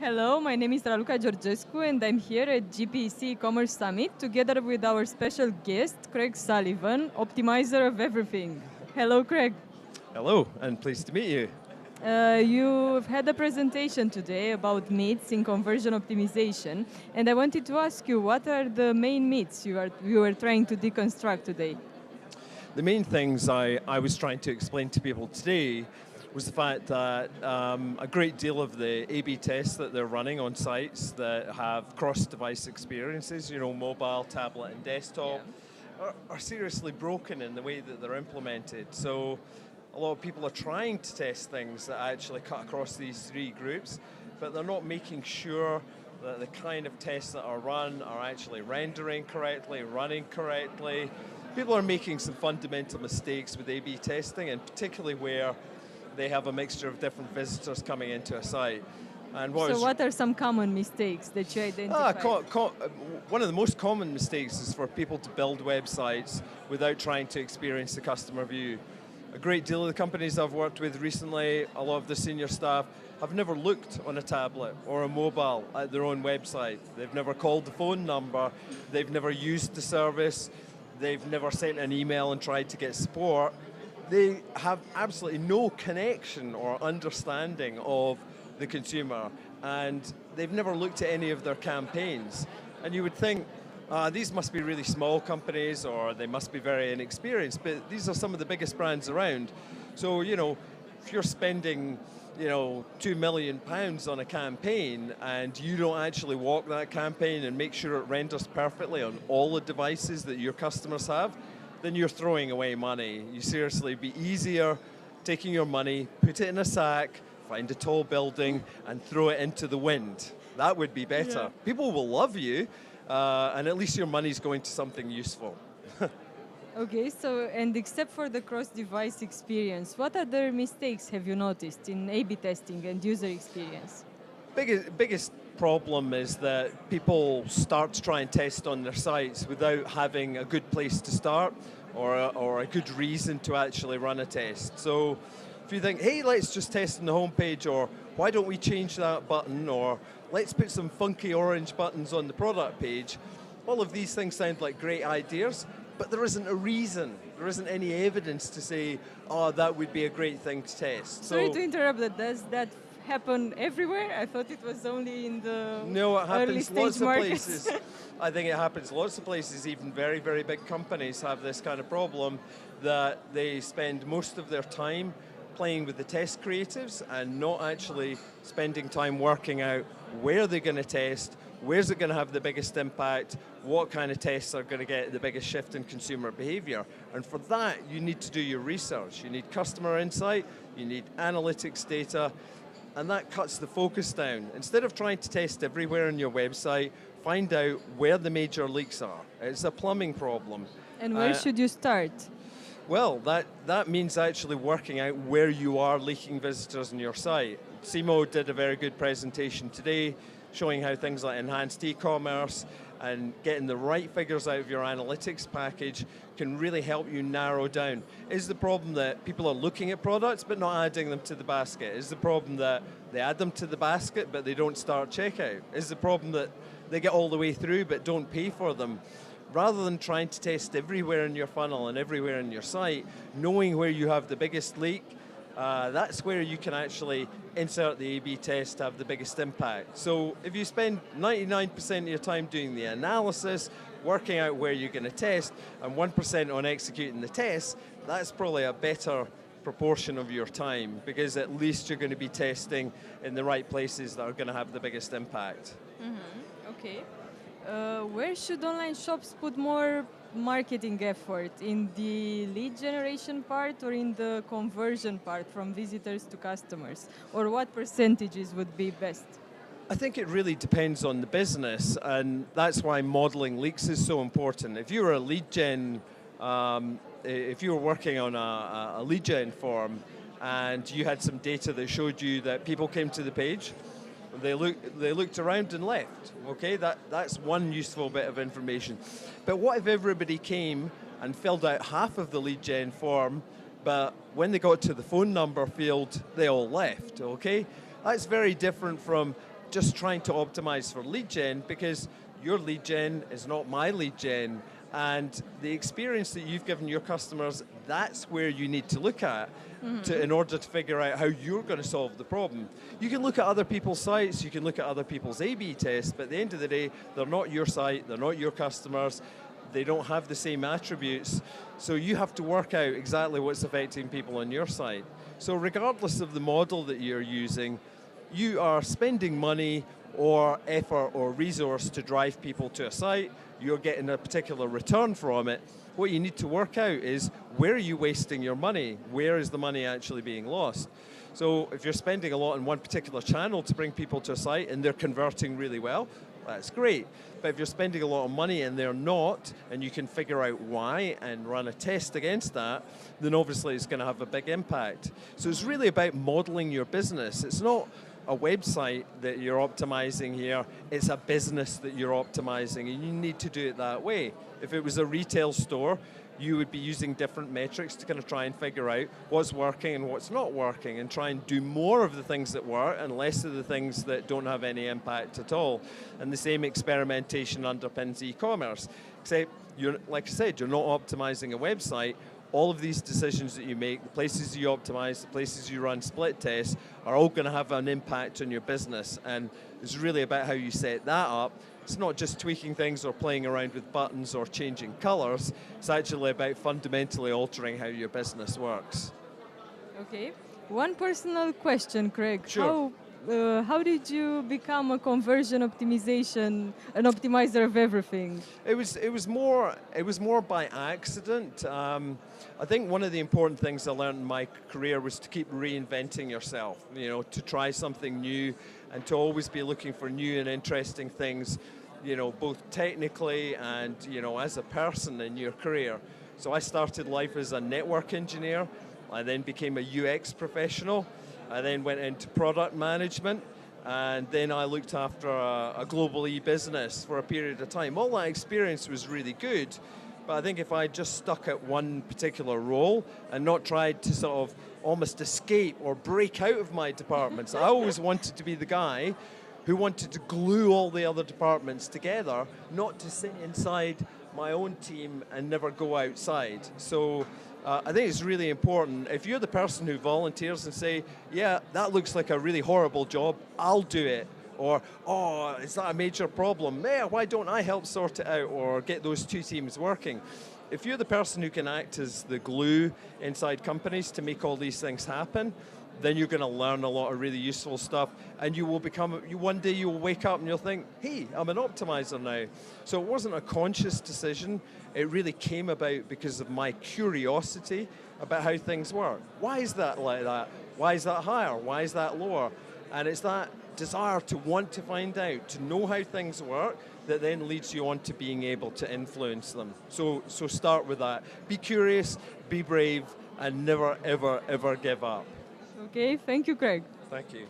Hello, my name is Raluca Georgescu and I'm here at GPeC Commerce Summit together with our special guest, Craig Sullivan, optimizer of everything. Hello, Craig. Hello, and pleased to meet you. You've had a presentation today about myths in conversion optimization, and I wanted to ask you what are the main myths you are trying to deconstruct today? The main things I was trying to explain to people today was the fact that a great deal of the A/B tests that they're running on sites that have cross-device experiences, mobile, tablet, and desktop, are seriously broken in the way that they're implemented. So a lot of people are trying to test things that actually cut across these three groups, but they're not making sure that the kind of tests that are run are actually rendering correctly, running correctly. People are making some fundamental mistakes with A/B testing, and particularly where they have a mixture of different visitors coming into a site. And what are some common mistakes that you identify? One of the most common mistakes is for people to build websites without trying to experience the customer view. A great deal of the companies I've worked with recently, a lot of the senior staff, have never looked on a tablet or a mobile at their own website. They've never called the phone number, they've never used the service, they've never sent an email and tried to get support. They have absolutely no connection or understanding of the consumer, and they've never looked at any of their campaigns. And you would think, these must be really small companies or they must be very inexperienced, but these are some of the biggest brands around. So, if you're spending, £2 million on a campaign and you don't actually walk that campaign and make sure it renders perfectly on all the devices that your customers have, then you're throwing away money. You seriously, it'd be easier taking your money, put it in a sack, find a tall building and throw it into the wind. That would be better. Yeah. People will love you, and at least your money's going to something useful. Okay, and except for the cross-device experience, what other mistakes have you noticed in A/B testing and user experience? Biggest problem is that people start to try and test on their sites without having a good place to start or a good reason to actually run a test. So if you think, hey, let's just test on the homepage, or why don't we change that button, or let's put some funky orange buttons on the product page, all of these things sound like great ideas, but there isn't a reason. There isn't any evidence to say, oh, that would be a great thing to test. Sorry to interrupt, but does that happen everywhere? I thought it was only in the No, it early happens stage lots of markets. places. I think it happens lots of places. Even very, very big companies have this kind of problem that they spend most of their time playing with the test creatives and not actually spending time working out where they're going to test, where's it going to have the biggest impact, what kind of tests are going to get the biggest shift in consumer behavior. And for that, you need to do your research. You need customer insight, you need analytics data, and that cuts the focus down. Instead of trying to test everywhere on your website, find out where the major leaks are. It's a plumbing problem. And where should you start? Well, that means actually working out where you are leaking visitors on your site. Simo did a very good presentation today showing how things like enhanced e-commerce and getting the right figures out of your analytics package can really help you narrow down. Is the problem that people are looking at products but not adding them to the basket? Is the problem that they add them to the basket but they don't start checkout? Is the problem that they get all the way through but don't pay for them? Rather than trying to test everywhere in your funnel and everywhere in your site, knowing where you have the biggest leak, that's where you can actually insert the A/B test to have the biggest impact. So if you spend 99% of your time doing the analysis, working out where you're going to test, and 1% on executing the test, that's probably a better proportion of your time, because at least you're going to be testing in the right places that are going to have the biggest impact. Mm-hmm. Okay. Where should online shops put more marketing effort? In the lead generation part or in the conversion part from visitors to customers? Or what percentages would be best? I think it really depends on the business, and that's why modeling leaks is so important. If you were a lead gen, if you were working on a lead gen form and you had some data that showed you that people came to the page, they looked around and left. Okay, that's one useful bit of information. But what if everybody came and filled out half of the lead gen form, but when they got to the phone number field, they all left? Okay, that's very different from just trying to optimize for lead gen, because your lead gen is not my lead gen. And the experience that you've given your customers, that's where you need to look at in order to figure out how you're going to solve the problem. You can look at other people's sites, you can look at other people's A/B tests, but at the end of the day, they're not your site, they're not your customers, they don't have the same attributes, so you have to work out exactly what's affecting people on your site. So regardless of the model that you're using, you are spending money or effort or resource to drive people to a site, you're getting a particular return from it. What you need to work out is, where are you wasting your money? Where is the money actually being lost? So if you're spending a lot on one particular channel to bring people to a site and they're converting really well, that's great. But if you're spending a lot of money and they're not, and you can figure out why and run a test against that, then obviously it's going to have a big impact. So it's really about modeling your business. It's not a website that you're optimizing here, it's a business that you're optimizing, and you need to do it that way. If it was a retail store, you would be using different metrics to kind of try and figure out what's working and what's not working, and try and do more of the things that work and less of the things that don't have any impact at all. And the same experimentation underpins e-commerce. Except, like I said, you're not optimizing a website. All of these decisions that you make, the places you optimize, the places you run split tests, are all going to have an impact on your business. And it's really about how you set that up. It's not just tweaking things or playing around with buttons or changing colors. It's actually about fundamentally altering how your business works. Okay. One personal question, Craig. Sure. How did you become a conversion optimization, an optimizer of everything? It was more by accident. I think one of the important things I learned in my career was to keep reinventing yourself. You know, to try something new, and to always be looking for new and interesting things. You know, both technically and as a person in your career. So I started life as a network engineer. I then became a UX professional. I then went into product management, and then I looked after a global e-business for a period of time. All that experience was really good, but I think if I just stuck at one particular role and not tried to sort of almost escape or break out of my departments, I always wanted to be the guy who wanted to glue all the other departments together, not to sit inside my own team and never go outside. So I think it's really important. If you're the person who volunteers and say, yeah, that looks like a really horrible job, I'll do it. Or, oh, is that a major problem? Yeah, why don't I help sort it out or get those two teams working? If you're the person who can act as the glue inside companies to make all these things happen, then you're going to learn a lot of really useful stuff, and you will one day you will wake up and you'll think, hey, I'm an optimizer now. So it wasn't a conscious decision. It really came about because of my curiosity about how things work. Why is that like that? Why is that higher? Why is that lower? And it's that desire to want to find out, to know how things work, that then leads you on to being able to influence them. So start with that. Be curious, be brave, and never, ever, ever give up. Okay, thank you, Craig. Thank you.